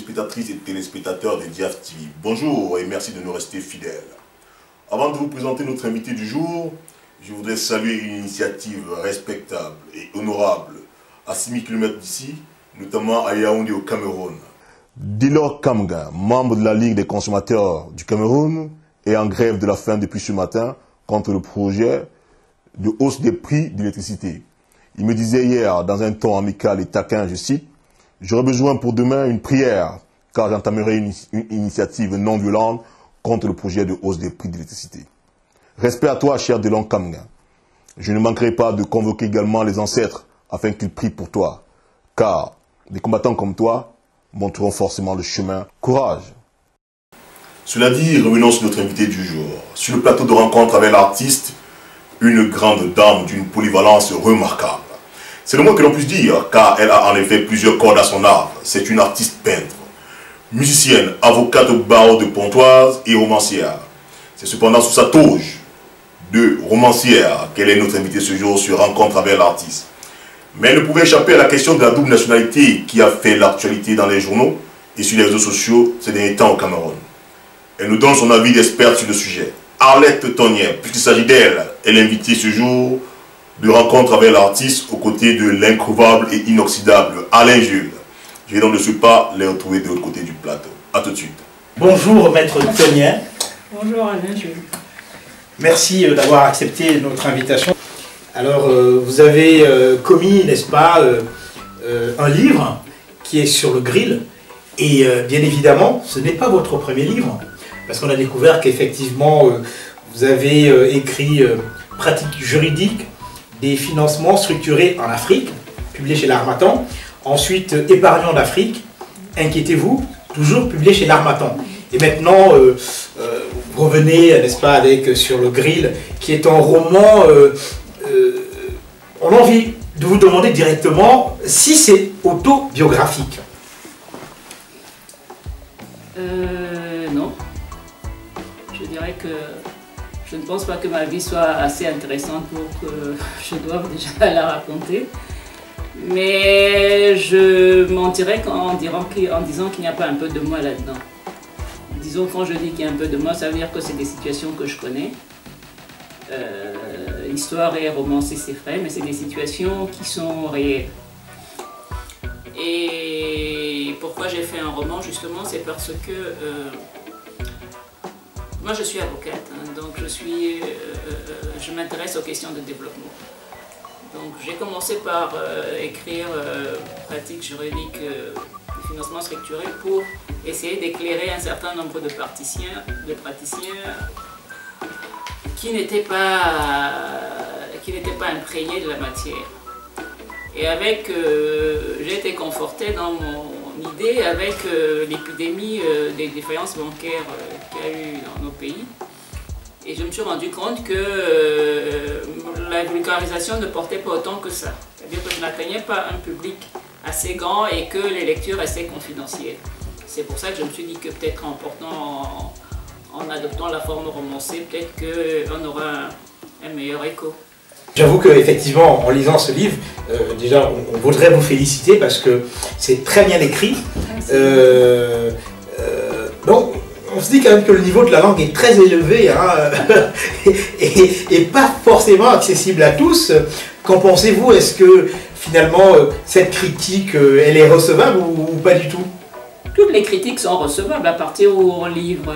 téléspectatrices et téléspectateurs de Diaf TV. Bonjour et merci de nous rester fidèles. Avant de vous présenter notre invité du jour, je voudrais saluer une initiative respectable et honorable à 6000 km d'ici, notamment à Yaoundé au Cameroun. Dilor Kamga, membre de la Ligue des consommateurs du Cameroun, est en grève de la faim depuis ce matin contre le projet de hausse des prix de l'électricité. Il me disait hier, dans un ton amical et taquin, je cite, « J'aurais besoin pour demain une prière, car j'entamerai une initiative non violente contre le projet de hausse des prix de l'électricité. » Respect à toi, cher Dilor Kamga. Je ne manquerai pas de convoquer également les ancêtres afin qu'ils prient pour toi, car des combattants comme toi montreront forcément le chemin. Courage. Cela dit, revenons sur notre invité du jour. Sur le plateau de rencontre avec l'artiste, une grande dame d'une polyvalence remarquable. C'est le moins que l'on puisse dire, car elle a en effet plusieurs cordes à son arc. C'est une artiste peintre, musicienne, avocate au barreau de Pontoise et romancière. C'est cependant sous sa toge de romancière qu'elle est notre invitée ce jour sur Rencontre avec l'artiste. Mais elle ne pouvait échapper à la question de la double nationalité qui a fait l'actualité dans les journaux et sur les réseaux sociaux ces derniers temps au Cameroun. Elle nous donne son avis d'experte sur le sujet. Arlette Tonnier, puisqu'il s'agit d'elle, elle est invitée ce jour de Rencontre avec l'artiste aux côtés de l'incroyable et inoxydable Alain Jules. Je vais donc de ce pas les retrouver de l'autre côté du plateau. A tout de suite. Bonjour Maître Tonnier. Bonjour Alain Jules. Merci d'avoir accepté notre invitation. Alors vous avez commis, n'est-ce pas, un livre qui est sur le grill. Et bien évidemment, ce n'est pas votre premier livre. Parce qu'on a découvert qu'effectivement, vous avez écrit Pratiques juridiques des financements structurés en Afrique, publié chez l'Harmattan. Ensuite, Épargnants d'Afrique, Inquiétez-vous, toujours publié chez l'Harmattan. Et maintenant, vous revenez, n'est-ce pas, avec Sur le grill, qui est un roman. On a envie de vous demander directement si c'est autobiographique. Non. Je dirais que je ne pense pas que ma vie soit assez intéressante pour que je doive déjà la raconter. Mais je mentirais en disant qu'il n'y a pas un peu de moi là-dedans. Disons, quand je dis qu'il y a un peu de moi, ça veut dire que c'est des situations que je connais. L'histoire est romancée, c'est vrai, mais c'est des situations qui sont réelles. Et pourquoi j'ai fait un roman, justement, c'est parce que moi je suis avocate, hein, donc je m'intéresse aux questions de développement. Donc j'ai commencé par écrire Pratiques juridiques du financement structuré pour essayer d'éclairer un certain nombre de praticiens qui n'étaient pas imprégnés de la matière. Et j'ai été confortée dans mon idée avec l'épidémie des défaillances bancaires qu'il y a eu dans nos pays. Et je me suis rendu compte que la vulgarisation ne portait pas autant que ça. C'est-à-dire que je n'atteignais pas un public assez grand et que les lectures assez confidentielles. C'est pour ça que je me suis dit que peut-être en portant, en adoptant la forme romancée, peut-être qu'on aura un meilleur écho. J'avoue qu'effectivement, en lisant ce livre, déjà, on voudrait vous féliciter parce que c'est très bien écrit. Donc, on se dit quand même que le niveau de la langue est très élevé, hein, et pas forcément accessible à tous. Qu'en pensez-vous? Est-ce que finalement, cette critique, elle est recevable ou pas du tout? Toutes les critiques sont recevables à partir où on livre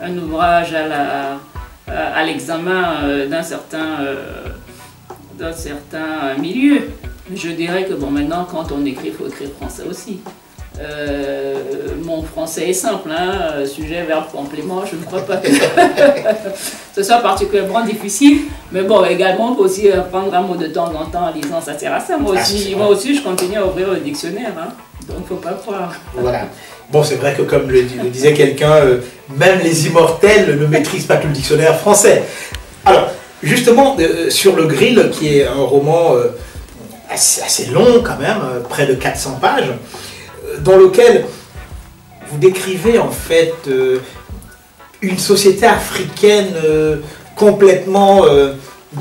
un ouvrage à l'examen d'un certain milieu. Je dirais que bon, maintenant, quand on écrit, il faut écrire français aussi. Mon français est simple, hein, sujet, verbe, complément, je ne crois pas que ce soit particulièrement difficile, mais bon, également, on peut aussi prendre un mot de temps en temps en lisant, ça sert à ça. Moi aussi je continue à ouvrir le dictionnaire, hein, donc il ne faut pas croire. Voilà. Bon, c'est vrai que comme le disait quelqu'un, même les immortels ne maîtrisent pas tout le dictionnaire français. Alors, justement, Sur le grill, qui est un roman assez long quand même, près de 400 pages, dans lequel vous décrivez en fait une société africaine complètement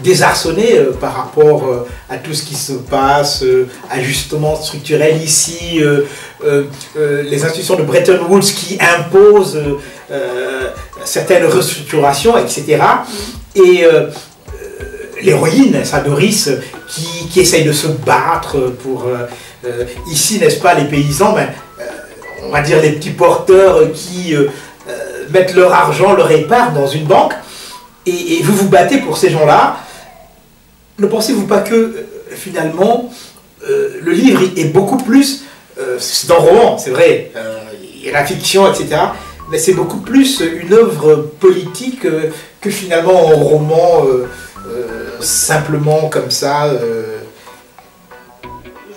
désarçonnée par rapport à tout ce qui se passe, ajustement structurel ici, les institutions de Bretton Woods qui imposent certaines restructurations, etc. Et l'héroïne, sa Doris, qui essaye de se battre pour... ici, n'est-ce pas, les paysans, on va dire les petits porteurs qui mettent leur argent, leur épargne dans une banque, et vous vous battez pour ces gens-là. Ne pensez-vous pas que, finalement, le livre est beaucoup plus... c'est un roman, c'est vrai, il y a la fiction, etc., mais c'est beaucoup plus une œuvre politique que finalement un roman simplement comme ça.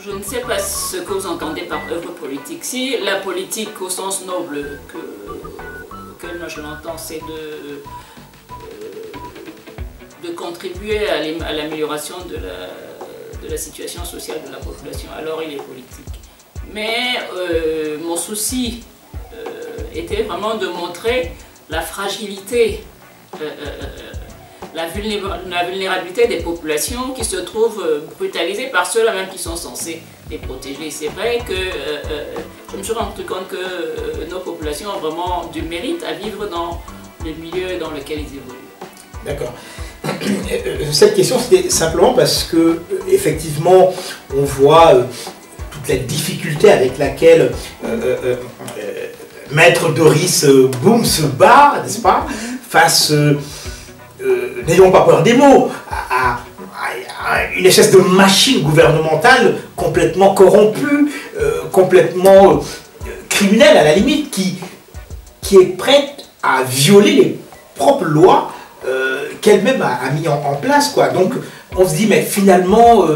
Je ne sais pas ce que vous entendez par œuvre politique. Si la politique au sens noble que moi je l'entends, c'est de contribuer à l'amélioration de la situation sociale de la population, alors il est politique. Mais mon souci était vraiment de montrer la fragilité, la vulnérabilité des populations qui se trouvent brutalisées par ceux-là même qui sont censés les protéger. C'est vrai que je me suis rendu compte que nos populations ont vraiment du mérite à vivre dans le milieu dans lequel ils évoluent. D'accord. Cette question, c'était simplement parce que, effectivement, on voit toute la difficulté avec laquelle Maître Doris Boom se bat, n'est-ce pas, face, n'ayons pas peur des mots, à une espèce de machine gouvernementale complètement corrompue, complètement criminelle à la limite, qui est prête à violer les propres lois qu'elle-même a mis en place, quoi. Donc on se dit, mais finalement,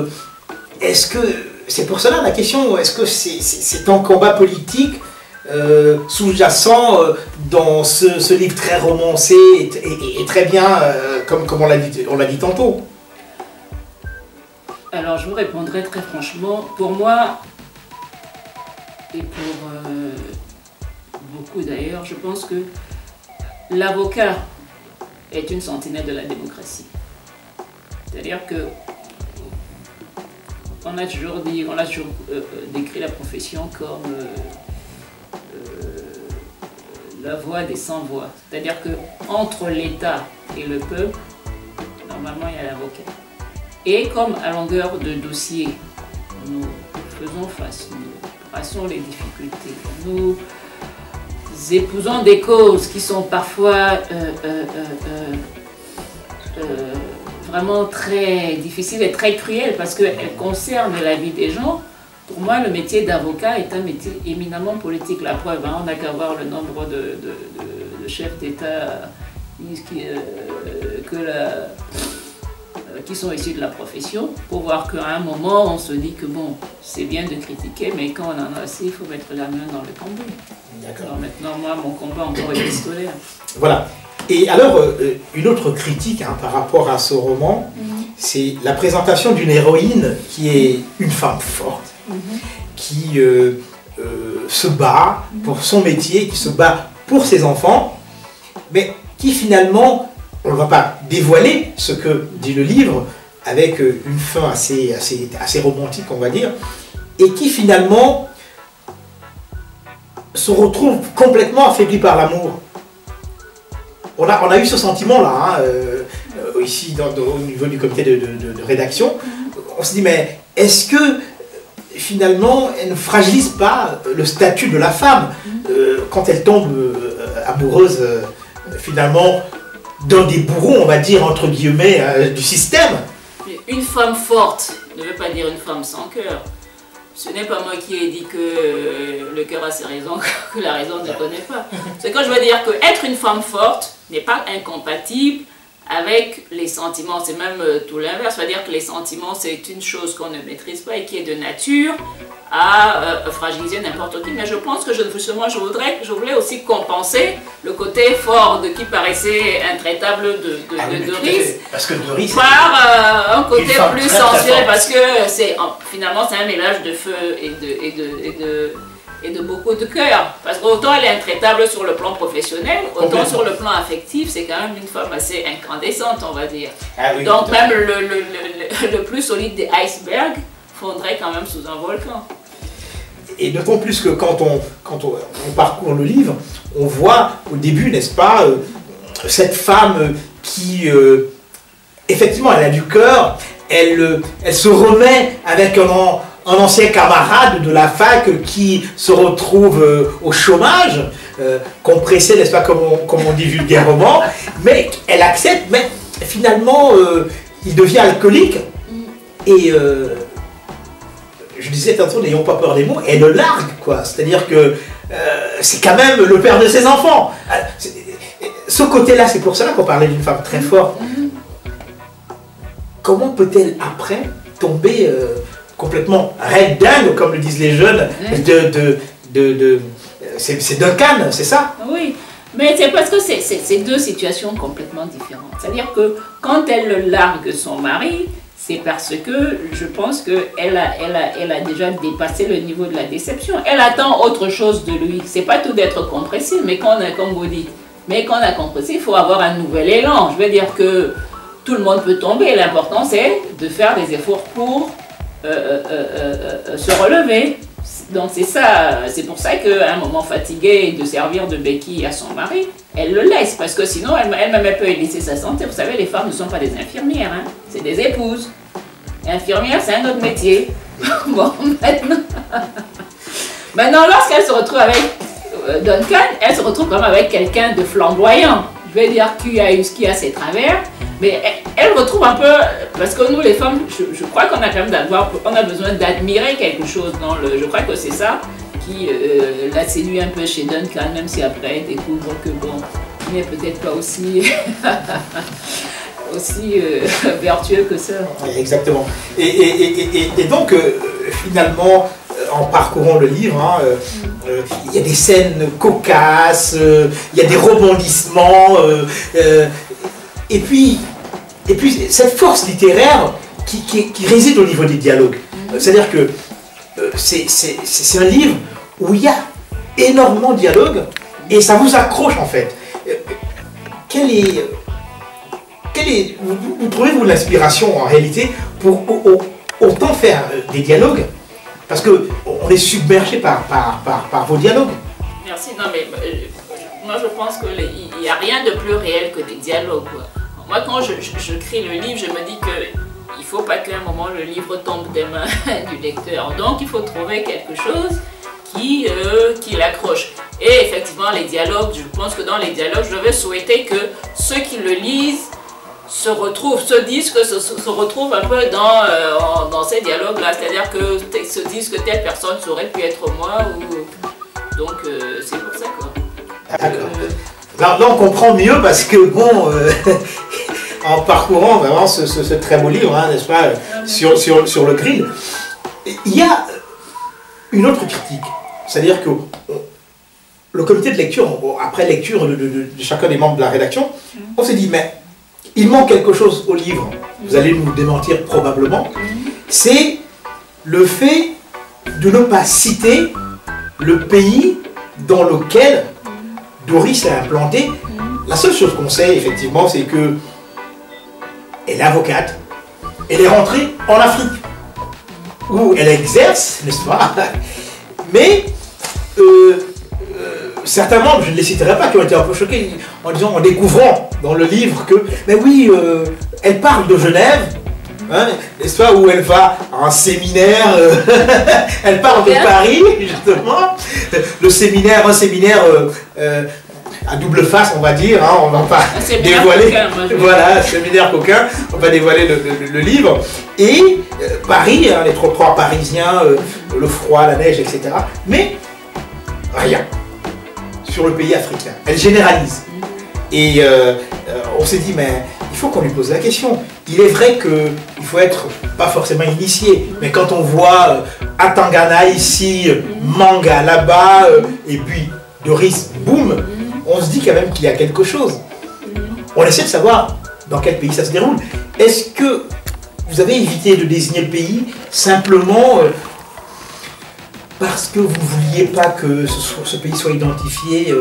est-ce que, c'est pour cela la question, est-ce que c'est un combat politique sous-jacent dans ce livre très romancé et très bien, comme on l'a dit tantôt? Alors je vous répondrai très franchement, pour moi, et pour beaucoup d'ailleurs, je pense que l'avocat est une sentinelle de la démocratie. C'est-à-dire que on a toujours décrit la profession comme la voix des sans-voix. C'est-à-dire que entre l'État et le peuple, normalement il y a l'avocat. Et comme à longueur de dossier, nous faisons face, nous brassons les difficultés, nous épousons des causes qui sont parfois vraiment très difficiles et très cruelles parce qu'elles concernent la vie des gens. Pour moi, le métier d'avocat est un métier éminemment politique. La preuve, on n'a qu'à voir le nombre de chefs d'État qui sont issus de la profession, pour voir qu'à un moment, on se dit que bon, c'est bien de critiquer, mais quand on en a assez, il faut mettre la main dans le cambouis. D'accord. Maintenant, moi, mon combat encore est pistolaire. Voilà. Et alors, une autre critique par rapport à ce roman, c'est la présentation d'une héroïne qui est une femme forte, qui se bat pour son métier, qui se bat pour ses enfants, mais qui finalement, on ne va pas dévoiler ce que dit le livre, avec une fin assez romantique, on va dire, et qui finalement se retrouve complètement affaibli par l'amour. On a eu ce sentiment-là, ici au niveau du comité de rédaction. On se dit, mais est-ce que finalement elle ne fragilise pas le statut de la femme quand elle tombe amoureuse finalement d'un des bourreaux, on va dire, entre guillemets, du système? Une femme forte ne veut pas dire une femme sans cœur. Ce n'est pas moi qui ai dit que le cœur a ses raisons, que la raison ne connaît pas. C'est quand je veux dire qu'être une femme forte n'est pas incompatible avec les sentiments. C'est même tout l'inverse. C'est-à-dire que les sentiments, c'est une chose qu'on ne maîtrise pas et qui est de nature à fragiliser n'importe qui. Mais je pense que justement, je voulais aussi compenser le côté fort qui paraissait intraitable de Doris. Parce que Doris par un côté plus sensuel, parce que finalement c'est un mélange de feu et de beaucoup de cœur. Parce qu'autant elle est intraitable sur le plan professionnel, autant sur le plan affectif, c'est quand même une femme assez incandescente, on va dire. Ah oui, donc même le plus solide des icebergs fondrait quand même sous un volcan. Et d'autant plus que quand on parcourt le livre, on voit au début, n'est-ce pas, cette femme qui, effectivement, elle a du cœur, elle se remet avec un ancien camarade de la fac qui se retrouve au chômage, compressé, n'est-ce pas, comme on dit vulgairement, mais elle accepte, mais finalement, il devient alcoolique, et je disais tantôt, n'ayons pas peur des mots, elle le largue, quoi. C'est-à-dire que c'est quand même le père de ses enfants. Ce côté-là, c'est pour cela qu'on parlait d'une femme très forte. Comment peut-elle, après, tomber complètement red dingue, comme le disent les jeunes, c'est Duncan, c'est ça? Oui, mais c'est parce que c'est deux situations complètement différentes. C'est-à-dire que quand elle largue son mari, c'est parce que je pense qu'elle a déjà dépassé le niveau de la déception. Elle attend autre chose de lui. C'est pas tout d'être compressé, mais quand on a, comme vous dites, mais quand on a compressé, il faut avoir un nouvel élan. Je veux dire que tout le monde peut tomber. L'important, c'est de faire des efforts pour se relever. Donc c'est ça, c'est pour ça qu'à un moment fatigué de servir de béquille à son mari, elle le laisse, parce que sinon elle-même peut laisser sa santé. Vous savez, les femmes ne sont pas des infirmières, hein, c'est des épouses. Infirmière, c'est un autre métier. Bon, maintenant lorsqu'elle se retrouve avec Duncan, elle se retrouve comme avec quelqu'un de flamboyant. Je vais dire qui a ses travers, mais elle retrouve un peu, parce que nous les femmes, je crois qu'on a quand même on a besoin d'admirer quelque chose dans je crois que c'est ça qui la séduit un peu chez Duncan, même si après elle découvre que bon, il n'est peut-être pas aussi vertueux que ça. Exactement. Et donc finalement, en parcourant le livre, hein, il y a des scènes cocasses, il y a des rebondissements, et puis cette force littéraire qui réside au niveau des dialogues. C'est-à-dire que c'est un livre où il y a énormément de dialogues et ça vous accroche en fait. Vous trouvez-vous l'inspiration en réalité pour autant faire des dialogues? Parce qu'on est submergé par vos dialogues. Merci. Non, mais moi je pense qu'il n'y a rien de plus réel que des dialogues. Moi, quand j'écris le livre, je me dis qu'il ne faut pas qu'à un moment le livre tombe des mains du lecteur. Donc il faut trouver quelque chose qui l'accroche. Et effectivement, les dialogues, je pense que dans les dialogues, je vais souhaiter que ceux qui le lisent se retrouvent un peu dans ces dialogues-là, c'est-à-dire que se disent que telle personne aurait pu être moi, donc c'est pour ça quoi. D'accord. Là on comprend mieux parce que bon, en parcourant vraiment ce très beau livre, hein, n'est-ce pas, sur le grill, il y a une autre critique, c'est-à-dire que le comité de lecture, après lecture de chacun des membres de la rédaction, on s'est dit mais il manque quelque chose au livre, vous allez nous démentir probablement, c'est le fait de ne pas citer le pays dans lequel Doris est implantée. La seule chose qu'on sait effectivement, c'est que elle est avocate, elle est rentrée en Afrique, où elle exerce, n'est-ce pas? Mais certains membres, je ne les citerai pas, qui ont été un peu choqués en découvrant dans le livre que, mais oui, elle parle de Genève, hein, n'est-ce pas, où elle va à un séminaire, elle parle de Paris, justement, un séminaire à double face, on va dire, hein, on ne va pas dévoiler, voilà, séminaire coquin, on va dévoiler le livre, et Paris, hein, les trottoirs parisiens, le froid, la neige, etc., mais rien sur le pays africain. Elle généralise. Et on s'est dit, mais il faut qu'on lui pose la question. Il est vrai qu'il faut être pas forcément initié, mais quand on voit Atangana ici, Manga là-bas, et puis Doris, boum, on se dit quand même qu'il y a quelque chose. On essaie de savoir dans quel pays ça se déroule. Est-ce que vous avez évité de désigner le pays simplement parce que vous ne vouliez pas que ce pays soit identifié,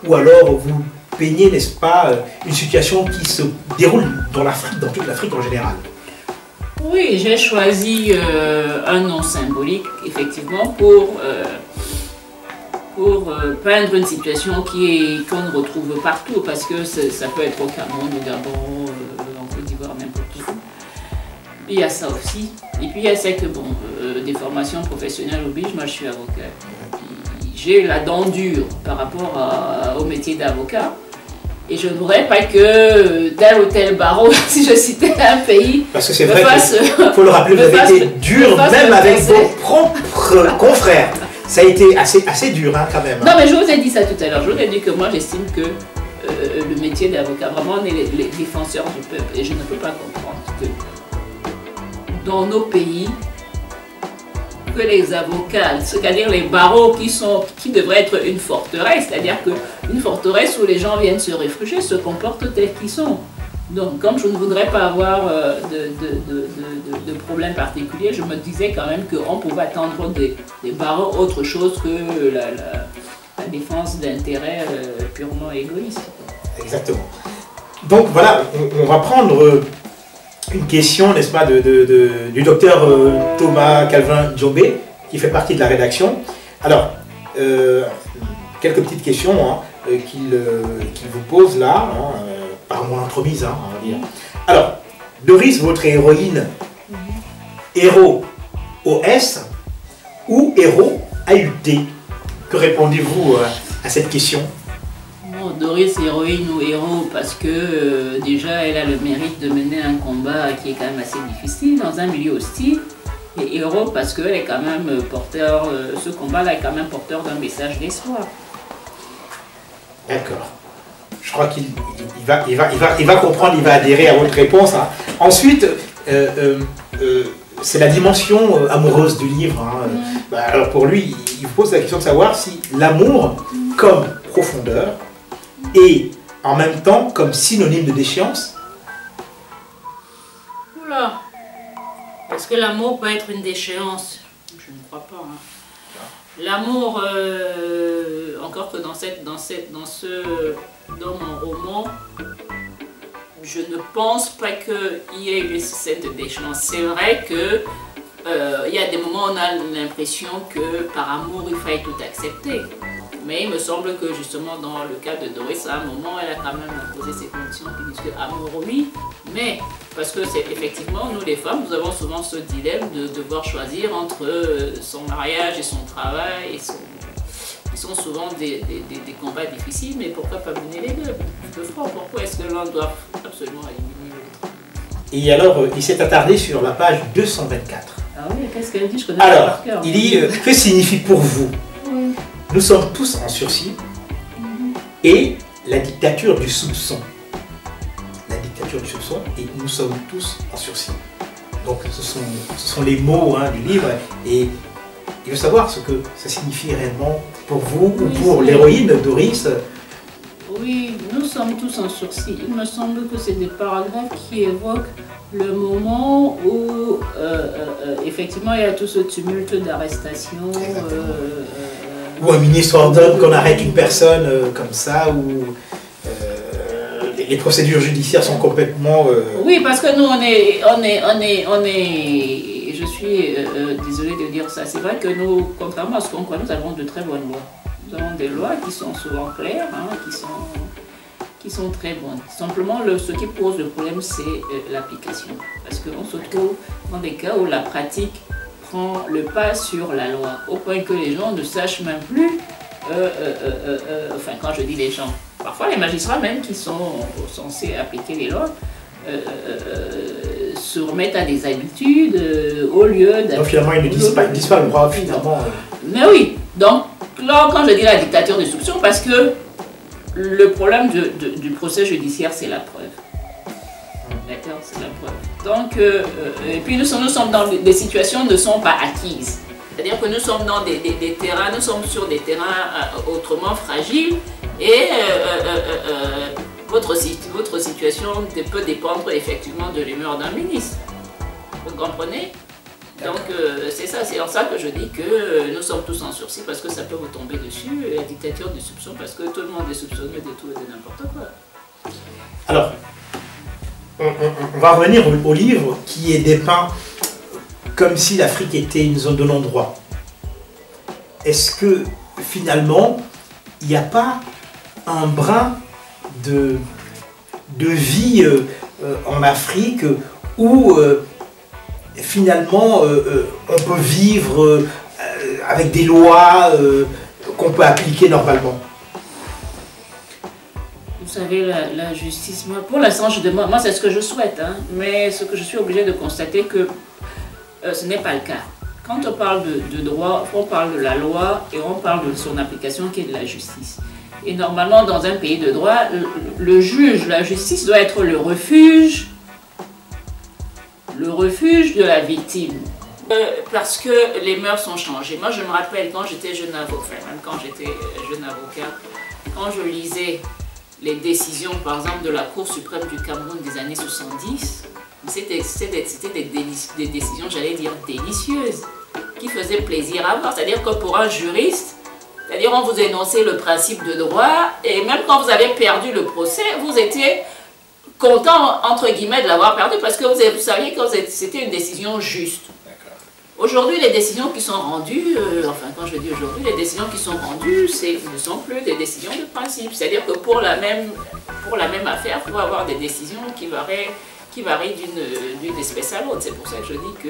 ou alors vous peignez, n'est-ce pas, une situation qui se déroule dans l'Afrique, dans toute l'Afrique en général? Oui, j'ai choisi un nom symbolique, effectivement, pour pour peindre une situation qu'on retrouve partout, parce que ça peut être au Cameroun, au Gabon, en Côte d'Ivoire, n'importe où. Il y a ça aussi. Et puis il y a ça que, bon, des formations professionnelles obligent. Moi, je suis avocat. J'ai la dent dure par rapport au métier d'avocat. Et je ne voudrais pas que tel ou tel barreau, si je citais un pays, parce que c'est vrai qu'il faut le rappeler, vous avez été dur même avec vos propres confrères. Ça a été assez dur hein, quand même. Hein. Non mais je vous ai dit ça tout à l'heure. Je vous ai dit que moi j'estime que le métier d'avocat, vraiment on est les défenseurs du peuple. Et je ne peux pas comprendre que dans nos pays, que les avocats, c'est-à-dire les barreaux qui devraient être une forteresse, c'est-à-dire qu'une forteresse où les gens viennent se réfugier, se comportent tels qu'ils sont. Donc, comme je ne voudrais pas avoir de problème particulier, je me disais quand même qu'on pouvait attendre des barreaux autre chose que la défense d'intérêts purement égoïstes. Exactement. Donc voilà, on va prendre une question, n'est-ce pas, du docteur Thomas Calvin Djobé, qui fait partie de la rédaction. Alors, quelques petites questions hein, qu'il vous pose là, hein, par mon entremise, hein, on va dire. Alors, Doris, votre héroïne, héros OS ou héros AUT? Que répondez-vous à cette question? Doris, héroïne ou héros, parce que déjà elle a le mérite de mener un combat qui est quand même assez difficile dans un milieu hostile. Et héros parce qu'elle est quand même porteur, ce combat-là est quand même porteur d'un message d'espoir. D'accord. Je crois qu'il va comprendre, il va adhérer à votre réponse. Hein. Ensuite, c'est la dimension amoureuse du livre. Hein. Alors pour lui, il vous pose la question de savoir si l'amour comme profondeur et en même temps comme synonyme de déchéance. Oula. Est-ce que l'amour peut être une déchéance? Je ne crois pas. Hein. L'amour, encore que dans mon roman, je ne pense pas qu'il y ait eu cette déchéance. C'est vrai que il y a des moments où on a l'impression que par amour il fallait tout accepter. Mais il me semble que justement dans le cas de Doris, à un moment, elle a quand même posé ces conditions qui disent que amour oui, mais parce que c'est effectivement, nous les femmes, nous avons souvent ce dilemme de devoir choisir entre son mariage et son travail, qui sont souvent des combats difficiles, mais pourquoi pas mener les deux? Pourquoi est-ce que l'un doit absolument éliminer l'autre? Et alors, il s'est attardé sur la page 224. Ah oui, qu'est-ce qu'elle dit? Je connais alors, par cœur. Il dit, que signifie pour vous? Nous sommes tous en sursis et la dictature du soupçon. La dictature du soupçon et nous sommes tous en sursis. Donc ce sont les mots hein, du livre et il veut savoir ce que ça signifie réellement pour vous ou pour l'héroïne Doris. Oui, nous sommes tous en sursis. Il me semble que c'est des paragraphes qui évoquent le moment où effectivement il y a tout ce tumulte d'arrestation. Ou un ministre ordonne qu'on arrête une personne comme ça, ou les procédures judiciaires sont complètement... Oui, parce que nous, je suis désolée de dire ça, c'est vrai que nous, contrairement à ce qu'on croit, nous avons de très bonnes lois. Nous avons des lois qui sont souvent claires, hein, qui sont très bonnes. Simplement, ce qui pose le problème, c'est l'application. Parce qu'on se trouve dans des cas où la pratique prend le pas sur la loi, au point que les gens ne sachent même plus, enfin quand je dis les gens, parfois les magistrats même qui sont censés appliquer les lois, se remettent à des habitudes au lieu d'appliquer. Donc finalement ils ne disent pas le droit finalement. Mais oui, donc là quand je dis la dictature du soupçon, parce que le problème du procès judiciaire c'est la preuve. D'accord, c'est la preuve. Donc, et puis nous sommes dans des situations ne sont pas acquises. C'est-à-dire que nous sommes dans des terrains, nous sommes sur des terrains autrement fragiles et votre situation peut dépendre effectivement de l'humeur d'un ministre. Vous comprenez? Donc c'est ça, c'est en ça que je dis que nous sommes tous en sursis parce que ça peut vous tomber dessus, la dictature du soupçon parce que tout le monde est soupçonné de tout et de n'importe quoi. Alors, on va revenir au livre qui est dépeint comme si l'Afrique était une zone de non-droit. Est-ce que finalement, il n'y a pas un brin de vie en Afrique où finalement on peut vivre avec des lois qu'on peut appliquer normalement. Vous savez, la justice, moi, pour l'instant, je demande, moi c'est ce que je souhaite, hein, mais ce que je suis obligée de constater que ce n'est pas le cas. Quand on parle de droit, on parle de la loi et on parle de son application qui est de la justice. Et normalement, dans un pays de droit, le juge, la justice doit être le refuge de la victime. Parce que les mœurs ont changé. Moi, je me rappelle quand j'étais jeune avocat, même quand j'étais jeune avocat, quand je lisais les décisions, par exemple, de la Cour suprême du Cameroun des années 70, c'était des décisions, j'allais dire, délicieuses, qui faisaient plaisir à voir. C'est-à-dire que pour un juriste, c'est-à-dire on vous énonçait le principe de droit, et même quand vous avez perdu le procès, vous étiez content, entre guillemets, de l'avoir perdu, parce que vous saviez que c'était une décision juste. Aujourd'hui, les décisions qui sont rendues, enfin quand je dis aujourd'hui, les décisions qui sont rendues, ne sont plus des décisions de principe. C'est-à-dire que pour la même affaire, il faut avoir des décisions qui varient d'une espèce à l'autre. C'est pour ça que je dis que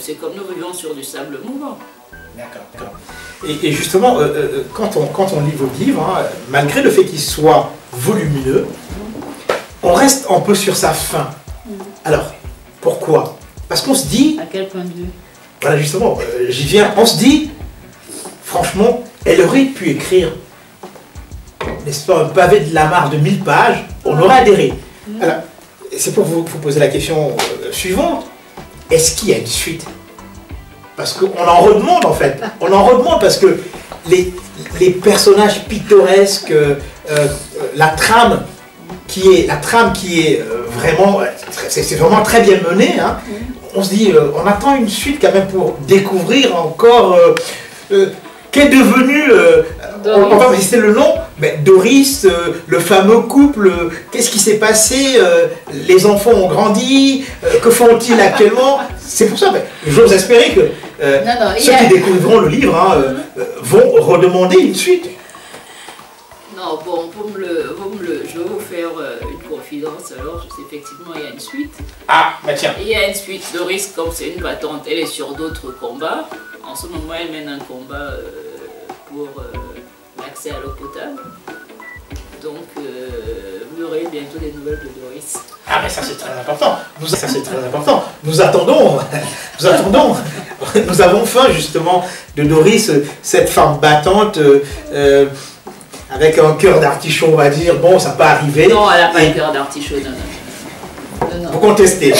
c'est comme nous vivons sur du sable mouvant. D'accord. Et justement, quand on lit votre livre, hein, malgré le fait qu'il soit volumineux, on reste un peu sur sa fin. Alors, pourquoi ? Parce qu'on se dit... À quel point de vue? Voilà, justement, j'y viens. On se dit, franchement, elle aurait pu écrire, n'est-ce pas, un pavé de Lamarre de 1000 pages, on aurait adhéré. Alors, c'est pour vous poser la question suivante. Est-ce qu'il y a une suite? Parce qu'on en redemande, en fait. On en redemande parce que les personnages pittoresques, la trame qui est vraiment... C'est vraiment très bien mené, hein. On se dit, on attend une suite quand même pour découvrir encore qu'est devenu, on va citer le nom, mais Doris, le fameux couple, qu'est-ce qui s'est passé, les enfants ont grandi, que font-ils actuellement? C'est pour ça, j'ose espérer que ceux qui découvriront le livre hein, vont redemander une suite. Non, bon, je vais vous faire une confidence, alors effectivement il y a une suite. Ah, bah tiens. Il y a une suite. Doris, comme c'est une battante, elle est sur d'autres combats. En ce moment, elle mène un combat pour l'accès à l'eau potable. Donc, vous aurez bientôt des nouvelles de Doris. Ah, mais ça c'est très important. Ça c'est très important. Nous attendons. Nous avons faim justement de Doris, cette femme battante. Avec un cœur d'artichaut, on va dire, bon, ça peut arriver. Non, elle n'a pas un cœur d'artichaut, non. Vous contestez.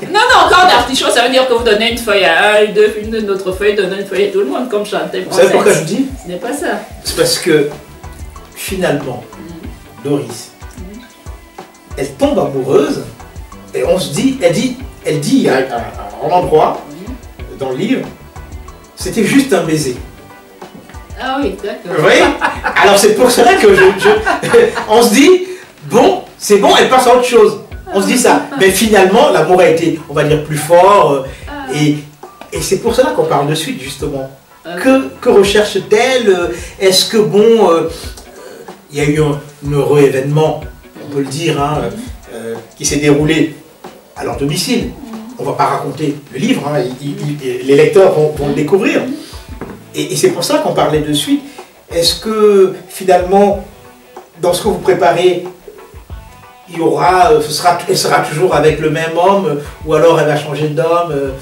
Non, cœur d'artichaut, ça veut dire que vous donnez une feuille à un, une autre feuille, donnez une feuille à tout le monde, comme chanter. Vous savez pourquoi je dis? Ce n'est pas ça. C'est parce que, finalement, Doris, elle tombe amoureuse, et on se dit, elle dit à un endroit, dans le livre, c'était juste un baiser. Ah oui, d'accord. Oui. Alors c'est pour cela que on se dit, bon, c'est bon, elle passe à autre chose. On se dit ça. Mais finalement, l'amour a été, on va dire, plus fort. Et c'est pour cela qu'on parle de suite, justement. Que recherche-t-elle? Est-ce que, bon, il y a eu un heureux événement, on peut le dire, hein, qui s'est déroulé à leur domicile. On ne va pas raconter le livre, hein, les lecteurs vont le découvrir. Et c'est pour ça qu'on parlait de suite. Est-ce que finalement, dans ce que vous préparez, il y aura, elle sera toujours avec le même homme, ou alors elle va changer d'homme?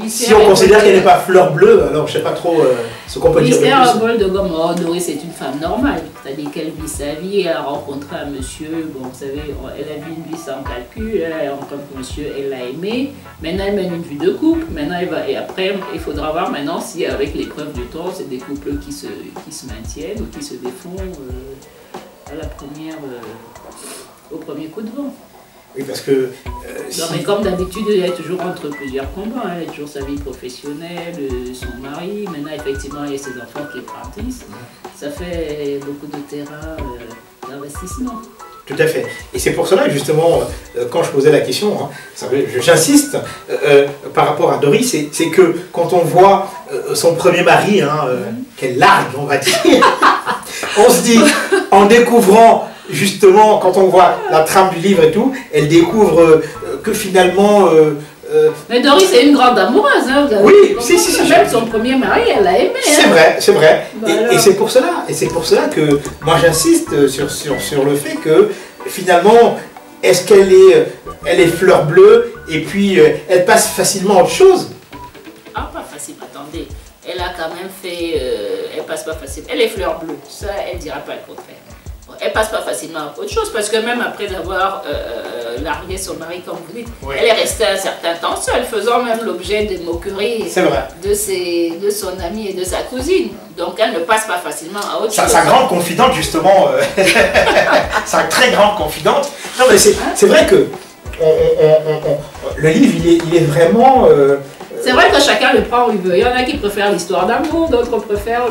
Si on considère qu'elle n'est pas fleur bleue, alors je ne sais pas trop ce qu'on peut dire. Mystère à bol de gomme. Oh, Doris est une femme normale, c'est-à-dire qu'elle vit sa vie, elle a rencontré un monsieur, bon, vous savez, elle a vu une vie sans calcul, elle a rencontré un monsieur, elle l'a aimé, maintenant elle mène une vie de couple, maintenant et après il faudra voir maintenant si avec l'épreuve du temps, c'est des couples qui se maintiennent ou qui se défont au premier coup de vent. Oui, parce que... non, mais comme d'habitude, elle est toujours entre plusieurs combats. Elle a toujours sa vie professionnelle, son mari. Maintenant, effectivement, il y a ses enfants qui grandissent. Ça fait beaucoup de terrain d'investissement. Tout à fait. Et c'est pour cela que justement, quand je posais la question, hein, j'insiste par rapport à Doris, c'est que quand on voit son premier mari, qu'elle largue, on va dire, on se dit, en découvrant justement, quand on voit la trame du livre et tout, elle découvre que finalement... mais Doris est une grande amoureuse, hein, oui, si. Même son premier mari, elle l'a aimé. C'est vrai, c'est vrai. Bah et c'est pour cela que moi j'insiste sur le fait que finalement, est-ce qu'elle est fleur bleue et puis elle passe facilement à autre chose? Ah, pas facile, attendez. Elle a quand même fait... elle passe pas facile. Elle est fleur bleue, ça, elle dira pas le contraire. Elle passe pas facilement à autre chose parce que même après avoir largué son mari, comme vous dites, oui. Elle est restée un certain temps seule, faisant même l'objet de moqueries de son amie et de sa cousine. Donc elle ne passe pas facilement à autre chose. Sa grande confidente, justement, sa très grande confidente. Non, mais c'est vrai que le livre, il est vraiment... C'est vrai que chacun le prend où il veut. Il y en a qui préfèrent l'histoire d'amour, d'autres préfèrent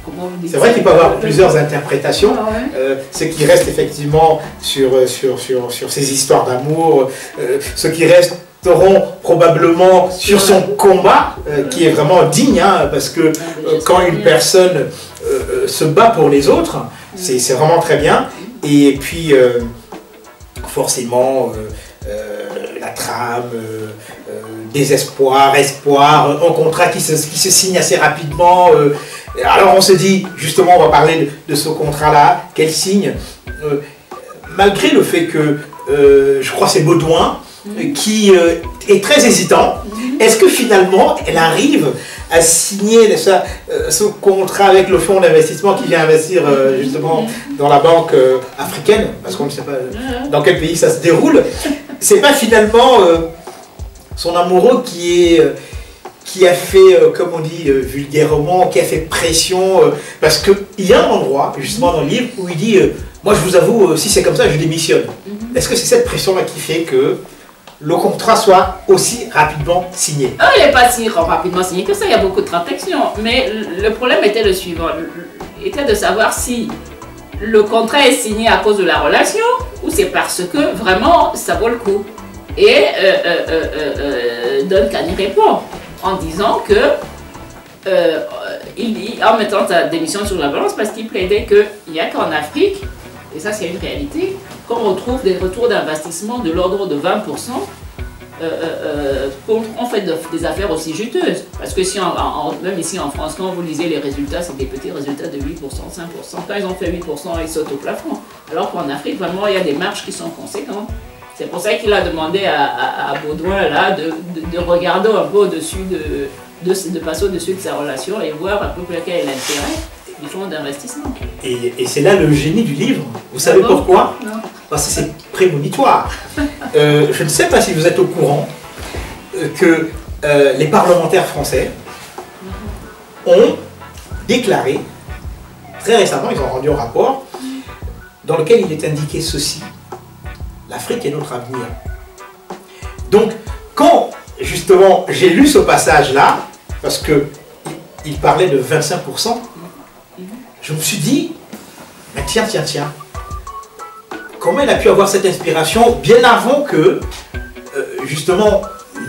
comment vous dites. C'est vrai qu'il peut y avoir plusieurs interprétations. Ah ouais. Ce qui reste effectivement sur ces histoires d'amour, ceux qui resteront probablement sur son combat, qui est vraiment digne, hein, parce que quand une personne se bat pour les autres, c'est vraiment très bien. Et puis, forcément, la trame... désespoir, espoir, un contrat qui se signe assez rapidement. Alors on se dit, justement, on va parler de ce contrat-là, qu'elle signe, malgré le fait que, je crois c'est Baudouin, qui est très hésitant. Est-ce que finalement, elle arrive à signer ce contrat avec le fonds d'investissement qui vient investir justement dans la banque africaine, parce qu'on ne sait pas dans quel pays ça se déroule. C'est pas finalement... son amoureux qui a fait, comme on dit vulgairement, qui a fait pression, parce qu'il y a un endroit, justement dans le livre, où il dit moi je vous avoue, si c'est comme ça, je démissionne. Est-ce que c'est cette pression-là qui fait que le contrat soit aussi rapidement signé? Il n'est pas si rapidement signé que ça, il y a beaucoup de transactions. Mais le problème était le suivant, était de savoir si le contrat est signé à cause de la relation, ou c'est parce que vraiment ça vaut le coup. Et Duncan y répond en disant que, en mettant sa démission sur la balance, parce qu'il plaidait qu'il n'y a qu'en Afrique, et ça c'est une réalité, qu'on retrouve des retours d'investissement de l'ordre de 20% quand on fait des affaires aussi juteuses. Parce que si même ici en France, quand vous lisez les résultats, c'est des petits résultats de 8%, 5%. Quand ils ont fait 8%, ils sautent au plafond. Alors qu'en Afrique, vraiment, il y a des marges qui sont conséquentes. C'est pour ça qu'il a demandé à Baudouin là, de regarder un peu au-dessus, de passer au-dessus de sa relation et voir un peu quel est l'intérêt du fonds d'investissement. Et c'est là le génie du livre. Vous savez pourquoi? Non. Parce que c'est prémonitoire. Je ne sais pas si vous êtes au courant que les parlementaires français ont déclaré, très récemment, ils ont rendu un rapport dans lequel il est indiqué ceci. L'Afrique est notre avenir. Donc, quand justement j'ai lu ce passage-là, parce qu'il parlait de 25%, je me suis dit, mais tiens, comment il a pu avoir cette inspiration bien avant que, justement,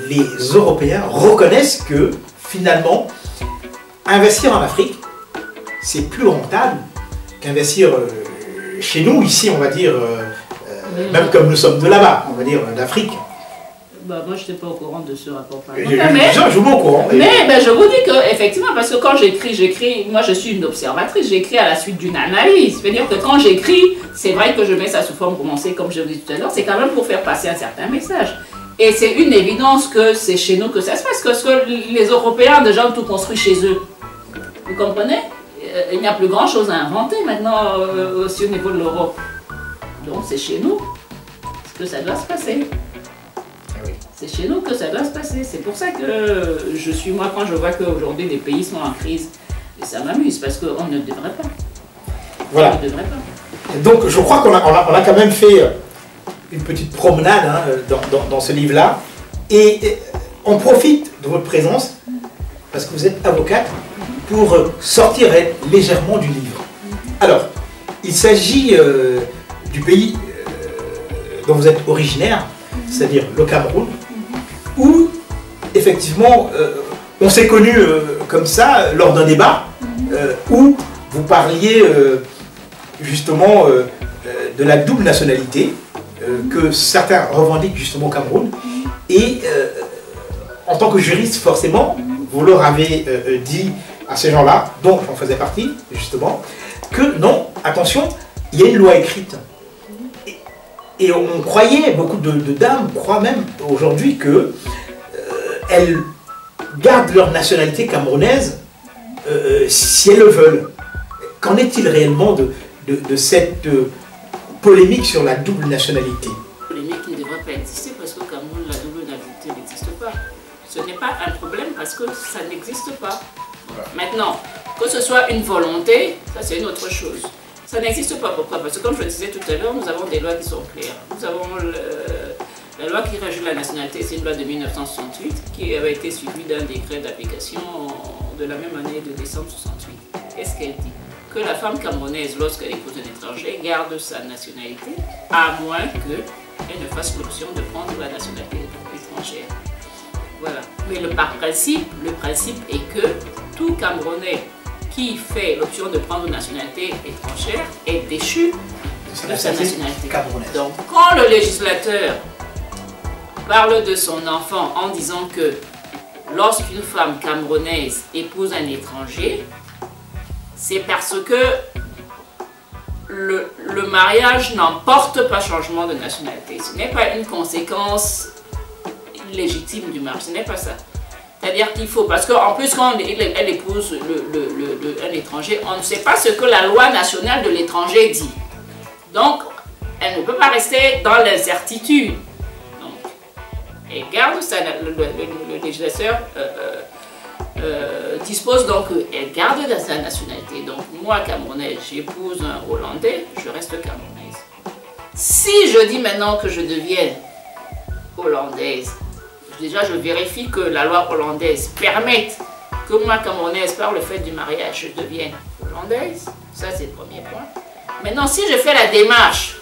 les Européens reconnaissent que, finalement, investir en Afrique, c'est plus rentable qu'investir chez nous, ici, on va dire, même comme nous sommes de là-bas, on va dire, d'Afrique. Bah, moi, je n'étais pas au courant de ce rapport. Je vous au courant. Mais je vous dis que, effectivement, parce que quand j'écris, moi je suis une observatrice, j'écris à la suite d'une analyse. C'est-à-dire que quand j'écris, c'est vrai que je mets ça sous forme romancée, comme je vous dis tout à l'heure, c'est quand même pour faire passer un certain message. Et c'est une évidence que c'est chez nous que ça se passe, parce que les Européens, déjà, ont tout construit chez eux. Vous comprenez? Il n'y a plus grand-chose à inventer maintenant aussi au niveau de l'Europe. Donc c'est chez nous que ça doit se passer. C'est chez nous que ça doit se passer. C'est pour ça que je suis, moi, quand je vois qu'aujourd'hui des pays sont en crise, et ça m'amuse, parce qu'on ne devrait pas. Voilà. On ne devrait pas. Donc je crois qu'on a quand même fait une petite promenade dans ce livre-là. Et on profite de votre présence, parce que vous êtes avocate, pour sortir légèrement du livre. Alors, il s'agit du pays dont vous êtes originaire, c'est-à-dire le Cameroun, où effectivement on s'est connus comme ça lors d'un débat où vous parliez justement de la double nationalité que certains revendiquent justement au Cameroun. Et en tant que juriste, forcément, vous leur avez dit à ces gens-là, dont j'en faisais partie, justement, que non, attention, il y a une loi écrite. Et on croyait, beaucoup de dames croient même aujourd'hui que elles gardent leur nationalité camerounaise si elles le veulent. Qu'en est-il réellement de cette polémique sur la double nationalité? Polémique qui ne devrait pas exister parce qu'au Cameroun, la double nationalité n'existe pas. Ce n'est pas un problème parce que ça n'existe pas. Maintenant, que ce soit une volonté, ça c'est une autre chose. Ça n'existe pas. Pourquoi? Parce que comme je le disais tout à l'heure, nous avons des lois qui sont claires. Nous avons la loi qui régit la nationalité, c'est une loi de 1968 qui avait été suivie d'un décret d'application de la même année de décembre 68. Qu'est-ce qu'elle dit? Que la femme camerounaise, lorsqu'elle épouse un étranger, garde sa nationalité, à moins qu'elle ne fasse l'option de prendre la nationalité étrangère. Voilà. Mais par principe, le principe est que tout Camerounais qui fait l'option de prendre une nationalité étrangère est déchu de sa nationalité camerounaise. Donc, quand le législateur parle de son enfant en disant que lorsqu'une femme camerounaise épouse un étranger, c'est parce que le mariage n'emporte pas changement de nationalité. Ce n'est pas une conséquence légitime du mariage, ce n'est pas ça. C'est-à-dire qu'il faut, parce qu'en plus quand elle épouse un étranger, on ne sait pas ce que la loi nationale de l'étranger dit. Donc, elle ne peut pas rester dans l'incertitude. Elle garde le législateur dispose donc, elle garde sa nationalité. Donc moi, Camerounaise, j'épouse un Hollandais, je reste camerounaise. Si je dis maintenant que je deviens hollandaise, déjà je vérifie que la loi hollandaise permette que moi, Camerounaise, par le fait du mariage, je devienne hollandaise. Ça, c'est le premier point. Maintenant, si je fais la démarche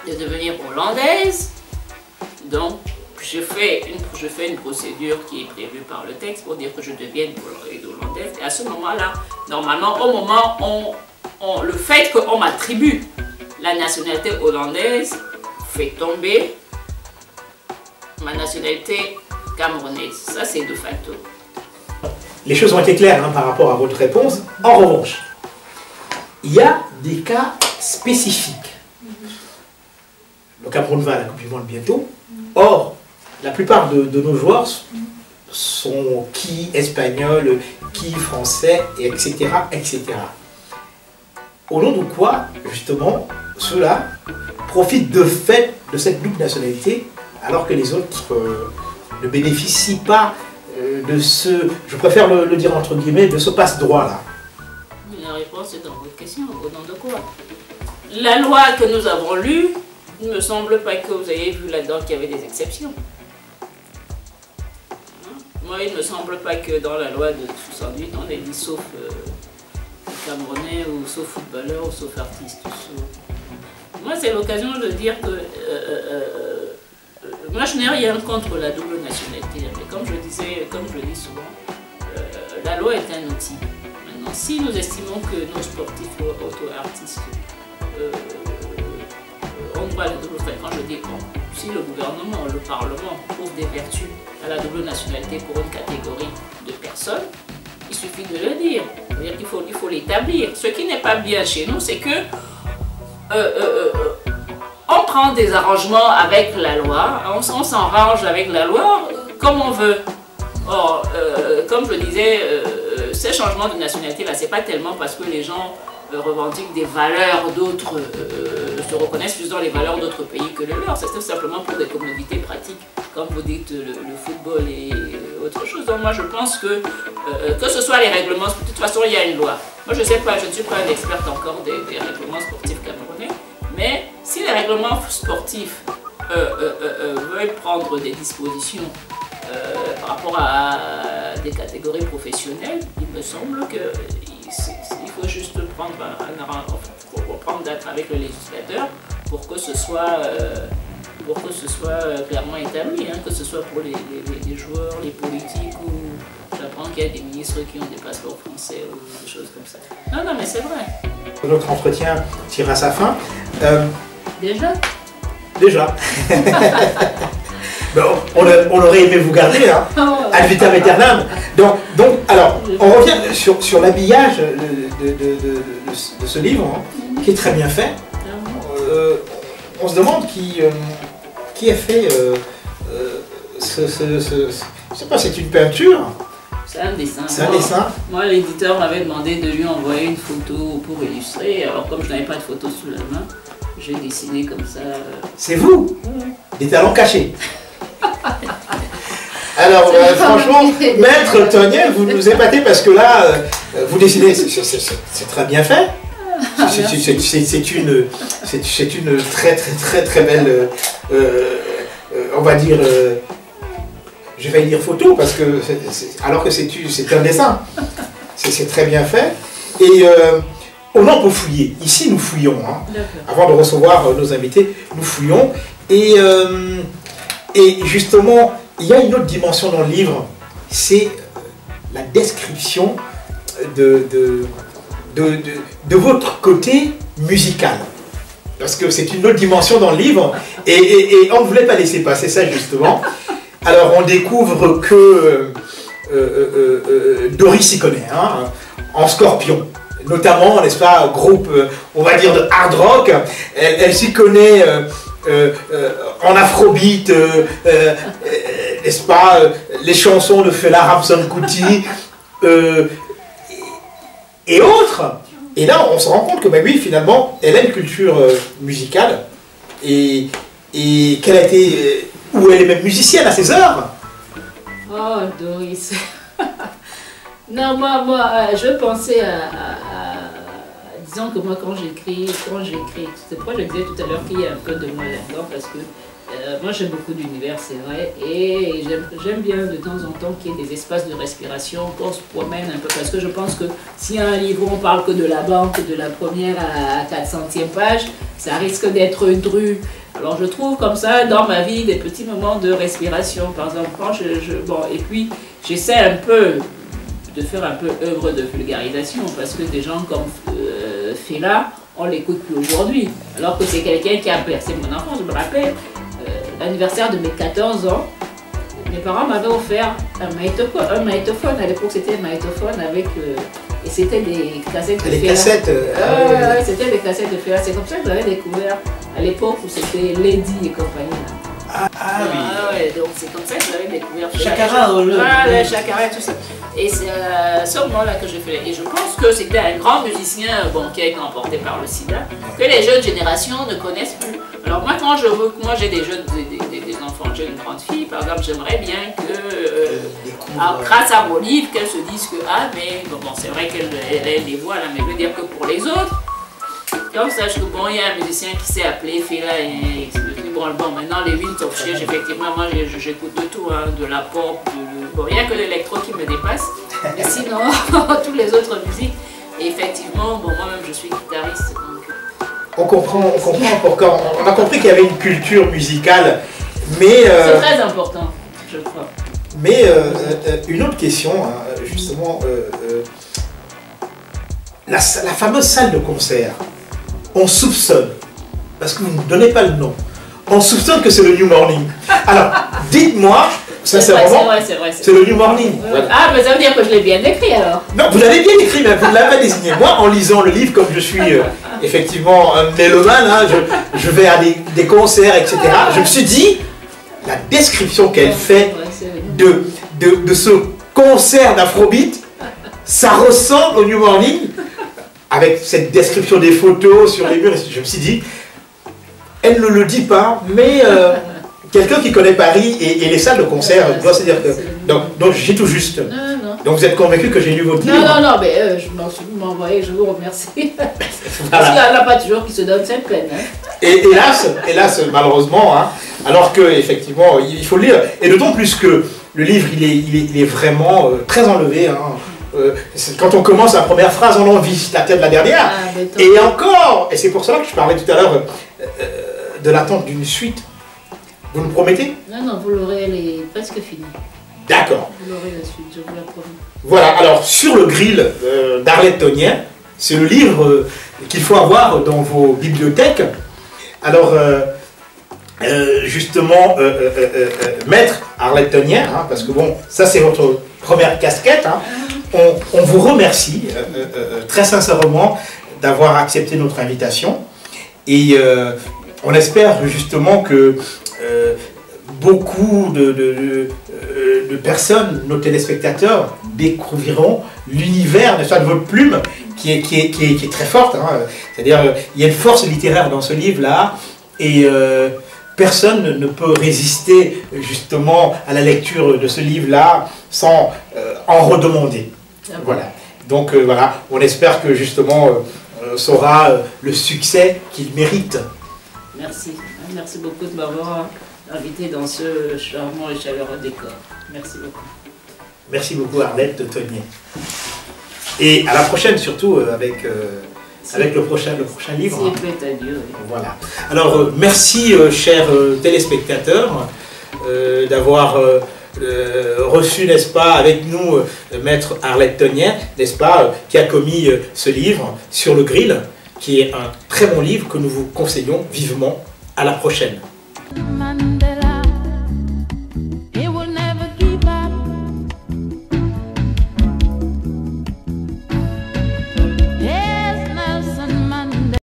de devenir hollandaise, donc je fais une procédure qui est prévue par le texte pour dire que je devienne hollandaise. Et à ce moment-là, normalement, au moment où le fait qu'on m'attribue la nationalité hollandaise fait tomber ma nationalité camerounaise. Ça, c'est de facto. Les choses ont été claires par rapport à votre réponse. En revanche, il y a des cas spécifiques. Le Cameroun va à la Coupe du Monde bientôt. Or, la plupart de nos joueurs sont qui espagnols, qui français, etc., etc. Au nom de quoi, justement, ceux-là profitent de fait de cette double nationalité, alors que les autres ne bénéficient pas de ce, je préfère le dire entre guillemets, de ce passe-droit-là? La réponse est dans votre question, au nom de quoi? La loi que nous avons lue, il ne me semble pas que vous ayez vu là-dedans qu'il y avait des exceptions. Moi, il ne me semble pas que dans la loi de 68, on ait dit sauf Camerounais, ou sauf footballeur, ou sauf artiste. Moi, c'est l'occasion de dire que moi, je n'ai rien contre la double nationalité. Mais comme je le dis souvent, la loi est un outil. Maintenant, si nous estimons que nos sportifs auto-artistes on doit la double, quand je dis on, si le gouvernement, le Parlement trouve des vertus à la double nationalité pour une catégorie de personnes, il suffit de le dire. C'est-à-dire qu'il faut l'établir. Ce qui n'est pas bien chez nous, c'est que on prend des arrangements avec la loi, on s'arrange avec la loi comme on veut. Or, comme je le disais, ces changements de nationalité là, c'est pas tellement parce que les gens revendiquent des valeurs d'autres, se reconnaissent plus dans les valeurs d'autres pays que les leurs. C'est tout simplement pour des commodités pratiques, comme vous dites, le football et autre chose. Donc moi je pense que ce soit les règlements, de toute façon il y a une loi. Moi je sais pas, je ne suis pas une experte encore des règlements sportifs camerounais, mais si les règlements sportifs veulent prendre des dispositions par rapport à des catégories professionnelles, il me semble qu'il faut juste prendre date avec le législateur pour que ce soit pour que ce soit clairement établi, hein, que ce soit pour les joueurs, les politiques, ou j'apprends qu'il y a des ministres qui ont des passeports français ou des choses comme ça. Non, non, mais c'est vrai. Notre entretien tire à sa fin. Déjà? Déjà. Bon, on aurait aimé vous garder, hein, ad vitam aeternam. Donc, alors, on revient sur l'habillage de ce livre, hein, qui est très bien fait. On se demande qui a fait je sais pas, c'est une peinture? C'est un dessin. C'est un dessin. Moi, l'éditeur m'avait demandé de lui envoyer une photo pour illustrer. Alors, comme je n'avais pas de photo sous la main, j'ai dessiné comme ça. C'est vous? Des talents cachés. Alors, franchement, Maître Toniel, vous nous épatez parce que là, vous dessinez, c'est très bien fait. C'est une très belle, on va dire, je vais dire photo, parce que alors que c'est un dessin. C'est très bien fait. Et on peut fouiller. Ici, nous fouillons. Hein. Avant de recevoir nos invités, nous fouillons. Et justement, il y a une autre dimension dans le livre, c'est la description de votre côté musical. Parce que c'est une autre dimension dans le livre, et on ne voulait pas laisser passer ça justement. Alors on découvre que Doris s'y connaît, hein, en Scorpion. Notamment, n'est-ce pas, groupe, on va dire, de hard rock. Elle s'y connaît en afrobeat, n'est-ce pas, les chansons de Fela Ramson Kuti et autres. Et là, on se rend compte que, bah oui, finalement, elle a une culture musicale et qu'elle a été, ou elle est même musicienne à ses heures. Oh, Doris. Non, moi, je pensais disons que moi, quand j'écris, c'est pourquoi je disais tout à l'heure qu'il y a un peu de moi là-dedans, parce que moi j'aime beaucoup l'univers, c'est vrai, et j'aime bien de temps en temps qu'il y ait des espaces de respiration, qu'on se promène un peu, parce que je pense que si un livre on parle que de la banque, de la première à 400e page, ça risque d'être dru. Alors je trouve comme ça dans ma vie des petits moments de respiration, par exemple, quand bon, et puis j'essaie un peu de faire un peu œuvre de vulgarisation, parce que des gens comme Fela, on l'écoute plus aujourd'hui, alors que c'est quelqu'un qui a bercé mon enfance. Je me rappelle, l'anniversaire de mes 14 ans, mes parents m'avaient offert un magnétophone. À l'époque, c'était un magnétophone avec... et c'était des cassettes de Fela. Des cassettes c'était des cassettes de Fela. C'est comme ça que j'avais découvert, à l'époque où c'était Lady et compagnie. Oui. Ouais, donc c'est comme ça que j'avais découvert Fela. Chakara, Chakara, tout ça. Et c'est à ce moment-là que j'ai fait. Et je pense que c'était un grand musicien, bon, qui a été emporté par le sida, que les jeunes générations ne connaissent plus. Alors moi, quand j'ai des enfants, j'ai une grande fille, par exemple, j'aimerais bien que, grâce à mon livre, qu'elle se dise que, mais bon, c'est vrai qu'elle les voit là, mais je veux dire que pour les autres, comme ça, que bon, il y a un musicien qui s'est appelé Fela et bon, maintenant les Winds of Change, effectivement, moi j'écoute de tout, hein, de la pop, bon, il n'y a que l'électro qui me dépasse, mais sinon, toutes les autres musiques, et effectivement, bon, moi-même je suis guitariste. Donc... On comprend pourquoi, on a compris qu'il y avait une culture musicale, mais... c'est très important, je crois. Mais une autre question, justement, la fameuse salle de concert, on soupçonne, parce que vous ne donnez pas le nom, on soupçonne que c'est le New Morning. Alors, dites-moi, sincèrement, c'est le New Morning. Voilà. Ah, mais ça veut dire que je l'ai bien décrit alors. Non, vous l'avez bien décrit, mais vous ne l'avez pas désigné. Moi, en lisant le livre, comme je suis effectivement un mélomane, hein, je vais à des concerts, etc. Je me suis dit, la description qu'elle fait de ce concert d'Afrobeat, ça ressemble au New Morning, avec cette description des photos sur les murs. Je me suis dit, elle ne le dit pas, mais quelqu'un qui connaît Paris et les salles de concert doit se dire que... Donc j'ai tout juste. Non. Donc vous êtes convaincu que j'ai lu votre livre? Non, mais je m'en suis envoyé, je vous remercie. Parce qu'il n'y en a pas toujours qui se donnent cette peine. Hein. Et hélas, malheureusement, hein, alors que effectivement, il faut le lire. Et d'autant plus que le livre, il est vraiment très enlevé. Hein. Quand on commence la première phrase, on en vit la tête de la dernière. Et encore, et c'est pour cela que je parlais tout à l'heure de l'attente d'une suite. Vous me promettez? Non, non, vous l'aurez, elle est presque finie. D'accord. Vous l'aurez la suite, je vous la promets. Voilà, alors sur le grill d'Arlette Tonnien, c'est le livre qu'il faut avoir dans vos bibliothèques. Alors, justement, maître Arlette Tonnien, hein, parce que bon, ça c'est votre première casquette, hein, on vous remercie très sincèrement d'avoir accepté notre invitation et on espère justement que beaucoup de personnes, nos téléspectateurs, découvriront l'univers de votre plume qui est très forte. Hein. C'est-à-dire il y a une force littéraire dans ce livre-là et personne ne peut résister justement à la lecture de ce livre-là sans en redemander. Voilà. Donc voilà, on espère que justement ça aura le succès qu'il mérite. Merci. Merci beaucoup de m'avoir invité dans ce charmant et chaleureux décor. Merci beaucoup. Merci beaucoup Arlette Tonnien. Et à la prochaine surtout avec le prochain livre. S'il plaît à Dieu. Oui. Voilà. Alors merci chers téléspectateurs d'avoir reçu, n'est-ce pas, avec nous maître Arlette Tonnien, n'est-ce pas, qui a commis ce livre sur le grill, qui est un très bon livre que nous vous conseillons vivement. À la prochaine. Mandela.